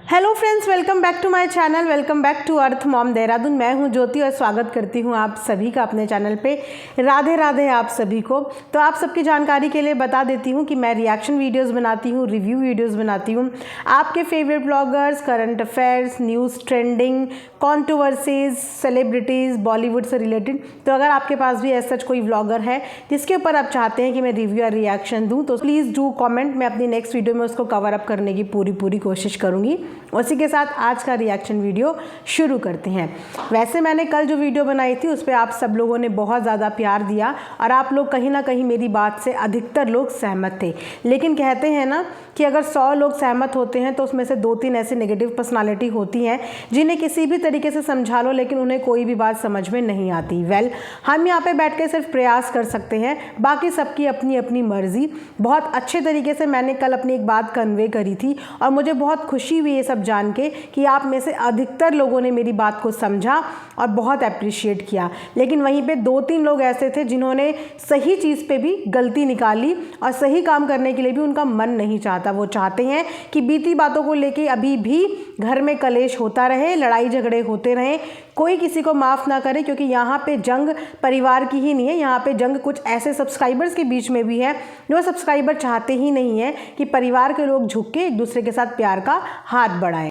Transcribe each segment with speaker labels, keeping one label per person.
Speaker 1: Hello friends, welcome back to my channel. Welcome back to earth mom Dehradun. मैं हूं ज्योति और स्वागत करती हूं आप सभी का अपने चैनल पे। राधे राधे आप सभी को। तो आप सबकी जानकारी के लिए बता देती हूं कि मैं रिएक्शन वीडियोस बनाती हूं, रिव्यू वीडियोस बनाती हूं। आपके favourite bloggers, current affairs, news, trending, controversies, celebrities, Bollywood से रिलेटेड। तो अगर आपके पास भी ऐसा कोई व्लॉगर है जिसके ऊपर आप चाहते हैं कि मैं रिव्यू या रिएक्शन दूँ तो प्लीज़ डू कॉमेंट। मैं अपनी नेक्स्ट वीडियो में उसको कवर अप करने की पूरी कोशिश करूँगी। उसी के साथ आज का रिएक्शन वीडियो शुरू करते हैं। वैसे मैंने कल जो वीडियो बनाई थी उस पर आप सब लोगों ने बहुत ज़्यादा प्यार दिया और आप लोग कहीं ना कहीं मेरी बात से अधिकतर लोग सहमत थे। लेकिन कहते हैं ना कि अगर 100 लोग सहमत होते हैं तो उसमें से 2-3 ऐसी नेगेटिव पर्सनालिटी होती हैं जिन्हें किसी भी तरीके से समझा लो लेकिन उन्हें कोई भी बात समझ में नहीं आती। हम यहाँ पे बैठ के सिर्फ प्रयास कर सकते हैं, बाकी सबकी अपनी अपनी मर्जी। बहुत अच्छे तरीके से मैंने कल अपनी एक बात कन्वे करी थी और मुझे बहुत खुशी हुई ये सब जान के कि आप में से अधिकतर लोगों ने मेरी बात को समझा और बहुत अप्रिशिएट किया। लेकिन वहीं पे 2-3 लोग ऐसे थे जिन्होंने सही चीज़ पे भी गलती निकाली और सही काम करने के लिए भी उनका मन नहीं चाहता। वो चाहते हैं कि बीती बातों को लेके अभी भी घर में कलेश होता रहे, लड़ाई झगड़े होते रहें, कोई किसी को माफ़ ना करे। क्योंकि यहाँ पे जंग परिवार की ही नहीं है, यहाँ पे जंग कुछ ऐसे सब्सक्राइबर्स के बीच में भी है जो सब्सक्राइबर चाहते ही नहीं है कि परिवार के लोग झुक के एक दूसरे के साथ प्यार का हाथ बढ़ाएं।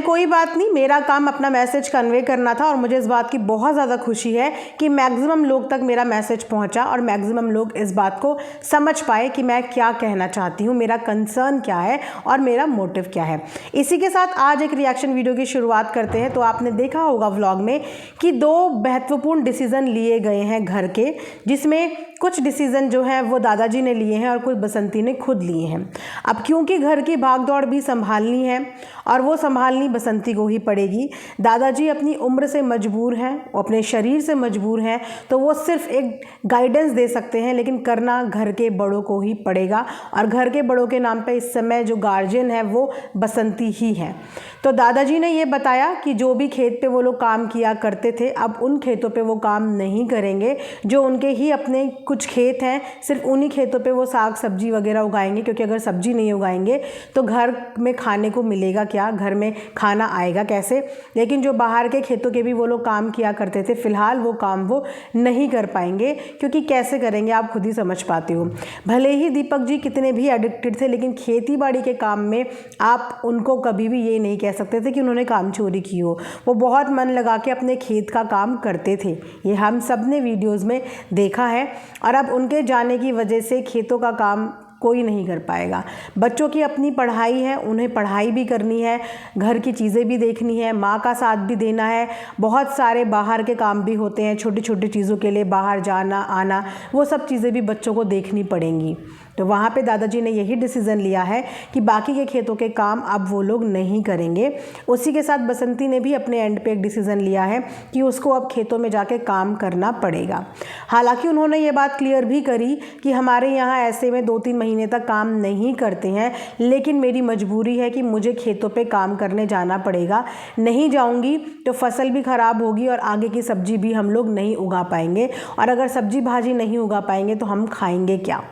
Speaker 1: कोई बात नहीं, मेरा काम अपना मैसेज कन्वे करना था और मुझे इस बात की बहुत ज़्यादा खुशी है कि मैक्सिमम लोग तक मेरा मैसेज पहुंचा और मैक्सिमम लोग इस बात को समझ पाए कि मैं क्या कहना चाहती हूँ, मेरा कंसर्न क्या है और मेरा मोटिव क्या है। इसी के साथ आज एक रिएक्शन वीडियो की शुरुआत करते हैं। तो आपने देखा होगा व्लॉग में कि 2 महत्वपूर्ण डिसीज़न लिए गए हैं घर के, जिसमें कुछ डिसीज़न जो है वो दादाजी ने लिए हैं और कुछ बसंती ने खुद लिए हैं। अब क्योंकि घर की भागदौड़ भी संभालनी है और वो संभालनी बसंती को ही पड़ेगी। दादाजी अपनी उम्र से मजबूर हैं, वो अपने शरीर से मजबूर हैं, तो वो सिर्फ एक गाइडेंस दे सकते हैं, लेकिन करना घर के बड़ों को ही पड़ेगा। और घर के बड़ों के नाम पे इस समय जो गार्जियन है वो बसंती ही है। तो दादाजी ने ये बताया कि जो भी खेत पे वो लोग काम किया करते थे अब उन खेतों पे वो काम नहीं करेंगे। जो उनके ही अपने कुछ खेत हैं, सिर्फ उन्हीं खेतों पे वो साग सब्जी वगैरह उगाएंगे, क्योंकि अगर सब्जी नहीं उगाएंगे तो घर में खाने को मिलेगा क्या, घर में खाना आएगा कैसे। लेकिन जो बाहर के खेतों के भी वो लोग काम किया करते थे, फिलहाल वो काम वो नहीं कर पाएंगे, क्योंकि कैसे करेंगे आप खुद ही समझ पाते हो। भले ही दीपक जी कितने भी एडिक्टेड थे, लेकिन खेती बाड़ी के काम में आप उनको कभी भी ये नहीं कह सकते थे कि उन्होंने काम चोरी की हो। वो बहुत मन लगा के अपने खेत का काम करते थे, ये हम सब ने वीडियोज़ में देखा है। और अब उनके जाने की वजह से खेतों का काम कोई नहीं कर पाएगा। बच्चों की अपनी पढ़ाई है, उन्हें पढ़ाई भी करनी है, घर की चीज़ें भी देखनी है, माँ का साथ भी देना है, बहुत सारे बाहर के काम भी होते हैं, छोटी छोटी चीज़ों के लिए बाहर जाना आना, वो सब चीज़ें भी बच्चों को देखनी पड़ेंगी। तो वहाँ पे दादाजी ने यही डिसीज़न लिया है कि बाकी के खेतों के काम अब वो लोग नहीं करेंगे। उसी के साथ बसंती ने भी अपने एंड पे एक डिसीज़न लिया है कि उसको अब खेतों में जाके काम करना पड़ेगा। हालांकि उन्होंने ये बात क्लियर भी करी कि हमारे यहाँ ऐसे में 2-3 महीने तक काम नहीं करते हैं, लेकिन मेरी मजबूरी है कि मुझे खेतों पे काम करने जाना पड़ेगा। नहीं जाऊंगी तो फसल भी ख़राब होगी और आगे की सब्जी भी हम लोग नहीं उगा पाएंगे, और अगर सब्जी भाजी नहीं उगा पाएंगे तो हम खाएंगे क्या।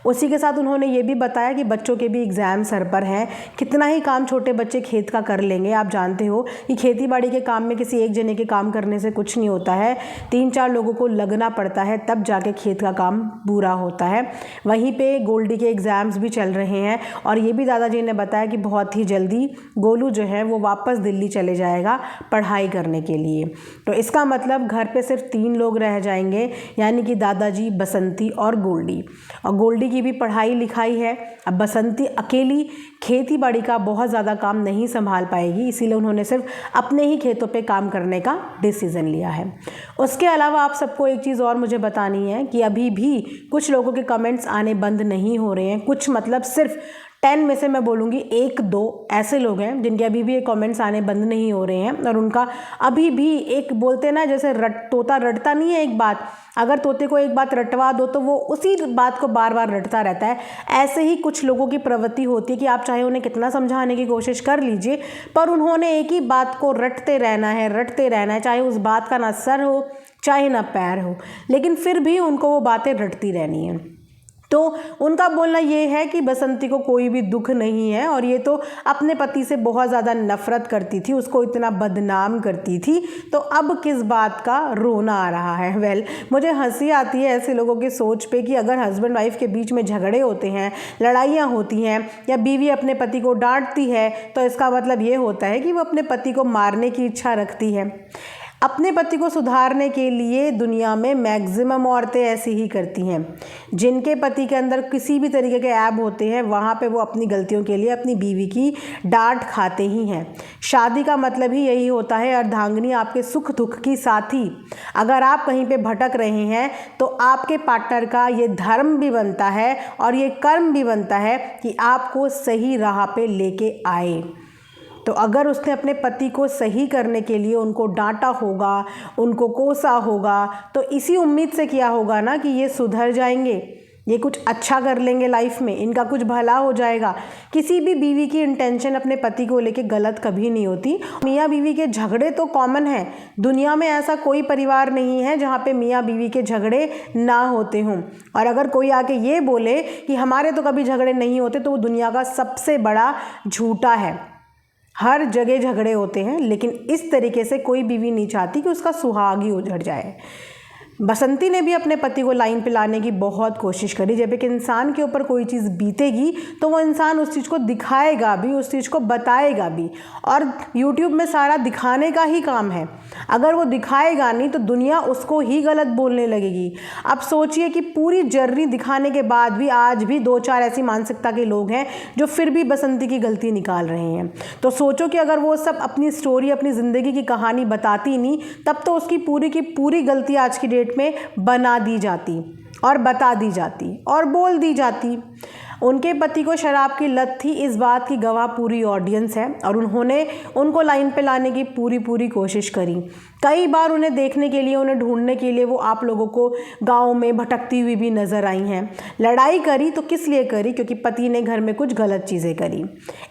Speaker 1: उसी के साथ उन्होंने ये भी बताया कि बच्चों के भी एग्ज़ाम सर पर हैं, कितना ही काम छोटे बच्चे खेत का कर लेंगे। आप जानते हो कि खेती बाड़ी के काम में किसी एक जने के काम करने से कुछ नहीं होता है, 3-4 लोगों को लगना पड़ता है, तब जाके खेत का काम पूरा होता है। वहीं पे गोल्डी के एग्ज़ाम्स भी चल रहे हैं और ये भी दादाजी ने बताया कि बहुत ही जल्दी गोलू जो है वो वापस दिल्ली चले जाएगा पढ़ाई करने के लिए। तो इसका मतलब घर पर सिर्फ 3 लोग रह जाएंगे, यानी कि दादाजी, बसंती और गोल्डी। और गोल्डी की भी पढ़ाई लिखाई है। अब बसंती अकेली खेती बाड़ी का बहुत ज़्यादा काम नहीं संभाल पाएगी, इसीलिए उन्होंने सिर्फ अपने ही खेतों पे काम करने का डिसीज़न लिया है। उसके अलावा आप सबको एक चीज़ और मुझे बतानी है कि अभी भी कुछ लोगों के कमेंट्स आने बंद नहीं हो रहे हैं। कुछ मतलब सिर्फ 10 में से मैं बोलूँगी 1-2 ऐसे लोग हैं जिनके अभी भी ये कमेंट्स आने बंद नहीं हो रहे हैं और उनका अभी भी एक बोलते ना जैसे तोता रटता नहीं है एक बात, अगर तोते को एक बात रटवा दो तो वो उसी बात को बार बार रटता रहता है। ऐसे ही कुछ लोगों की प्रवृत्ति होती है कि आप चाहे उन्हें कितना समझाने की कोशिश कर लीजिए, पर उन्होंने एक ही बात को रटते रहना है, चाहे उस बात का ना सर हो चाहे ना पैर हो, लेकिन फिर भी उनको वो बातें रटती रहनी है। तो उनका बोलना ये है कि बसंती को कोई भी दुख नहीं है और ये तो अपने पति से बहुत ज़्यादा नफ़रत करती थी, उसको इतना बदनाम करती थी, तो अब किस बात का रोना आ रहा है। वेल, मुझे हंसी आती है ऐसे लोगों की सोच पे कि अगर हस्बैंड वाइफ के बीच में झगड़े होते हैं, लड़ाइयाँ होती हैं या बीवी अपने पति को डांटती है, तो इसका मतलब ये होता है कि वो अपने पति को मारने की इच्छा रखती है। अपने पति को सुधारने के लिए दुनिया में मैक्सिमम औरतें ऐसे ही करती हैं। जिनके पति के अंदर किसी भी तरीके के ऐब होते हैं, वहाँ पे वो अपनी गलतियों के लिए अपनी बीवी की डांट खाते ही हैं। शादी का मतलब ही यही होता है अर्धांगिनी, आपके सुख दुख की साथी। अगर आप कहीं पे भटक रहे हैं तो आपके पार्टनर का ये धर्म भी बनता है और ये कर्म भी बनता है कि आपको सही राह पे लेके आए। तो अगर उसने अपने पति को सही करने के लिए उनको डांटा होगा, उनको कोसा होगा, तो इसी उम्मीद से किया होगा ना कि ये सुधर जाएंगे, ये कुछ अच्छा कर लेंगे लाइफ में, इनका कुछ भला हो जाएगा। किसी भी बीवी की इंटेंशन अपने पति को लेके गलत कभी नहीं होती। मियाँ बीवी के झगड़े तो कॉमन है, दुनिया में ऐसा कोई परिवार नहीं है जहाँ पे मियाँ बीवी के झगड़े ना होते हों। और अगर कोई आके ये बोले कि हमारे तो कभी झगड़े नहीं होते, तो वो दुनिया का सबसे बड़ा झूठा है। हर जगह झगड़े होते हैं, लेकिन इस तरीके से कोई बीवी नहीं चाहती कि उसका सुहाग ही उजड़ जाए। बसंती ने भी अपने पति को लाइन पे लाने की बहुत कोशिश करी। जब एक इंसान के ऊपर कोई चीज़ बीतेगी तो वो इंसान उस चीज़ को दिखाएगा भी, उस चीज़ को बताएगा भी, और यूट्यूब में सारा दिखाने का ही काम है। अगर वो दिखाएगा नहीं तो दुनिया उसको ही गलत बोलने लगेगी। अब सोचिए कि पूरी जर्नी दिखाने के बाद भी आज भी 2-4 ऐसी मानसिकता के लोग हैं जो फिर भी बसंती की गलती निकाल रहे हैं। तो सोचो कि अगर वो सब अपनी स्टोरी, अपनी ज़िंदगी की कहानी बताती नहीं, तब तो उसकी पूरी की पूरी गलती आज की डेट में बना दी जाती और बता दी जाती और बोल दी जाती। उनके पति को शराब की लत थी, इस बात की गवाह पूरी ऑडियंस है, और उन्होंने उनको लाइन पे लाने की पूरी कोशिश करी। कई बार उन्हें देखने के लिए, उन्हें ढूंढने के लिए वो आप लोगों को गांव में भटकती हुई भी नज़र आई हैं। लड़ाई करी तो किस लिए करी? क्योंकि पति ने घर में कुछ गलत चीज़ें करी,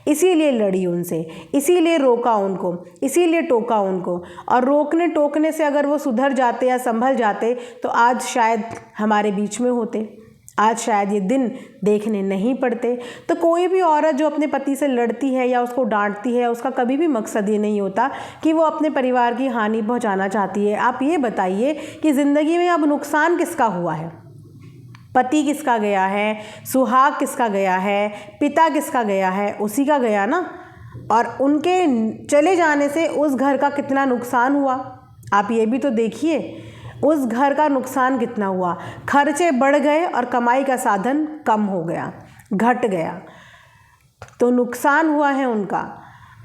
Speaker 1: इसीलिए लड़ी उनसे, इसीलिए रोका उनको, इसीलिए टोका उनको। और रोकने टोकने से अगर वो सुधर जाते या संभल जाते तो आज शायद हमारे बीच में होते, आज शायद ये दिन देखने नहीं पड़ते। तो कोई भी औरत जो अपने पति से लड़ती है या उसको डांटती है, उसका कभी भी मकसद ये नहीं होता कि वो अपने परिवार की हानि पहुंचाना चाहती है। आप ये बताइए कि ज़िंदगी में अब नुकसान किसका हुआ है? पति किसका गया है? सुहाग किसका गया है? पिता किसका गया है? उसी का गया ना। और उनके चले जाने से उस घर का कितना नुकसान हुआ, आप ये भी तो देखिए। उस घर का नुकसान कितना हुआ, खर्चे बढ़ गए और कमाई का साधन कम हो गया, घट गया, तो नुकसान हुआ है उनका।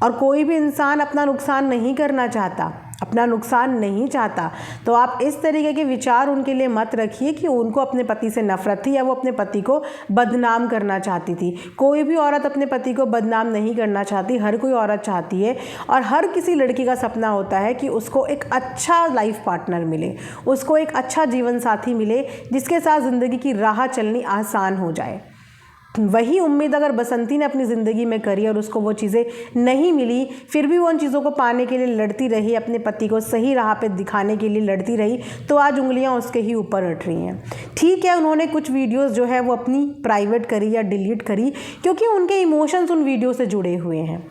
Speaker 1: और कोई भी इंसान अपना नुकसान नहीं करना चाहता, अपना नुकसान नहीं चाहता। तो आप इस तरीके के विचार उनके लिए मत रखिए कि उनको अपने पति से नफरत थी या वो अपने पति को बदनाम करना चाहती थी। कोई भी औरत अपने पति को बदनाम नहीं करना चाहती, हर कोई औरत चाहती है और हर किसी लड़की का सपना होता है कि उसको एक अच्छा लाइफ पार्टनर मिले, उसको एक अच्छा जीवन साथी मिले जिसके साथ ज़िंदगी की राह चलनी आसान हो जाए। वही उम्मीद अगर बसंती ने अपनी ज़िंदगी में करी और उसको वो चीज़ें नहीं मिली, फिर भी वो उन चीज़ों को पाने के लिए लड़ती रही, अपने पति को सही राह पे दिखाने के लिए लड़ती रही, तो आज उंगलियां उसके ही ऊपर अट रही हैं। ठीक है, उन्होंने कुछ वीडियोस जो है वो अपनी प्राइवेट करी या डिलीट करी क्योंकि उनके इमोशंस उन वीडियो से जुड़े हुए हैं।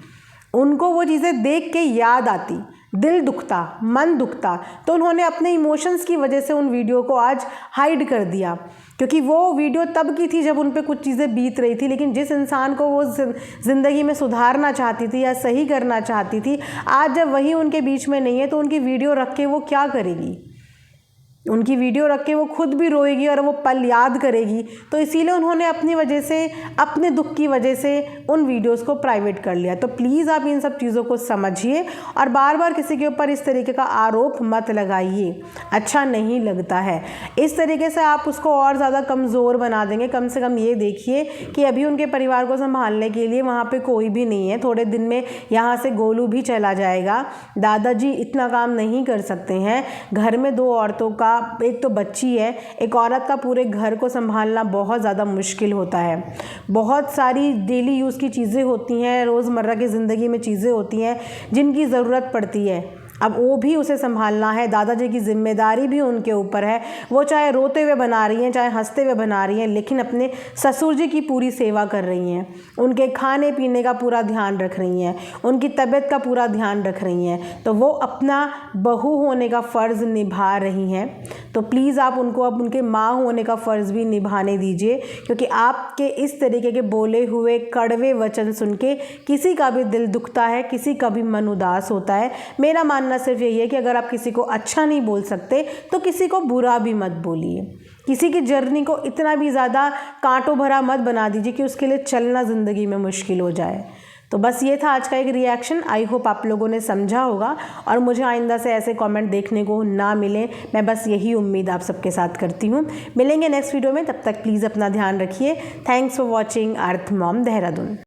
Speaker 1: उनको वो चीज़ें देख के याद आती, दिल दुखता, मन दुखता, तो उन्होंने अपने इमोशंस की वजह से उन वीडियो को आज हाइड कर दिया। क्योंकि वो वीडियो तब की थी जब उन पे कुछ चीज़ें बीत रही थी, लेकिन जिस इंसान को वो ज़िंदगी में सुधारना चाहती थी या सही करना चाहती थी, आज जब वही उनके बीच में नहीं है तो उनकी वीडियो रख के वो क्या करेगी? उनकी वीडियो रख के वो खुद भी रोएगी और वो पल याद करेगी। तो इसीलिए उन्होंने अपनी वजह से, अपने दुख की वजह से उन वीडियोस को प्राइवेट कर लिया। तो प्लीज़ आप इन सब चीज़ों को समझिए और बार बार किसी के ऊपर इस तरीके का आरोप मत लगाइए, अच्छा नहीं लगता है। इस तरीके से आप उसको और ज़्यादा कमज़ोर बना देंगे। कम से कम ये देखिए कि अभी उनके परिवार को संभालने के लिए वहाँ पर कोई भी नहीं है। थोड़े दिन में यहाँ से गोलू भी चला जाएगा। दादाजी इतना काम नहीं कर सकते हैं। घर में 2 औरतों का, एक तो बच्ची है, एक औरत का पूरे घर को संभालना बहुत ज़्यादा मुश्किल होता है। बहुत सारी डेली यूज़ की चीज़ें होती हैं, रोज़मर्रा की ज़िंदगी में चीज़ें होती हैं जिनकी ज़रूरत पड़ती है। अब वो भी उसे संभालना है, दादाजी की जिम्मेदारी भी उनके ऊपर है। वो चाहे रोते हुए बना रही हैं, चाहे हंसते हुए बना रही हैं, लेकिन अपने ससुर जी की पूरी सेवा कर रही हैं, उनके खाने पीने का पूरा ध्यान रख रही हैं, उनकी तबीयत का पूरा ध्यान रख रही हैं। तो वो अपना बहू होने का फ़र्ज़ निभा रही हैं। तो प्लीज़ आप उनको अब उनके माँ होने का फ़र्ज़ भी निभाने दीजिए, क्योंकि आपके इस तरीके के बोले हुए कड़वे वचन सुन के किसी का भी दिल दुखता है, किसी का भी मन उदास होता है। मेरा मानना सिर्फ यही है कि अगर आप किसी को अच्छा नहीं बोल सकते तो किसी को बुरा भी मत बोलिए। किसी की जर्नी को इतना भी ज़्यादा कांटों भरा मत बना दीजिए कि उसके लिए चलना ज़िंदगी में मुश्किल हो जाए। तो बस ये था आज का एक रिएक्शन। आई होप आप लोगों ने समझा होगा और मुझे आइंदा से ऐसे कमेंट देखने को ना मिले, मैं बस यही उम्मीद आप सबके साथ करती हूँ। मिलेंगे नेक्स्ट वीडियो में, तब तक प्लीज़ अपना ध्यान रखिए। Thanks for watching earth mom Dehradun.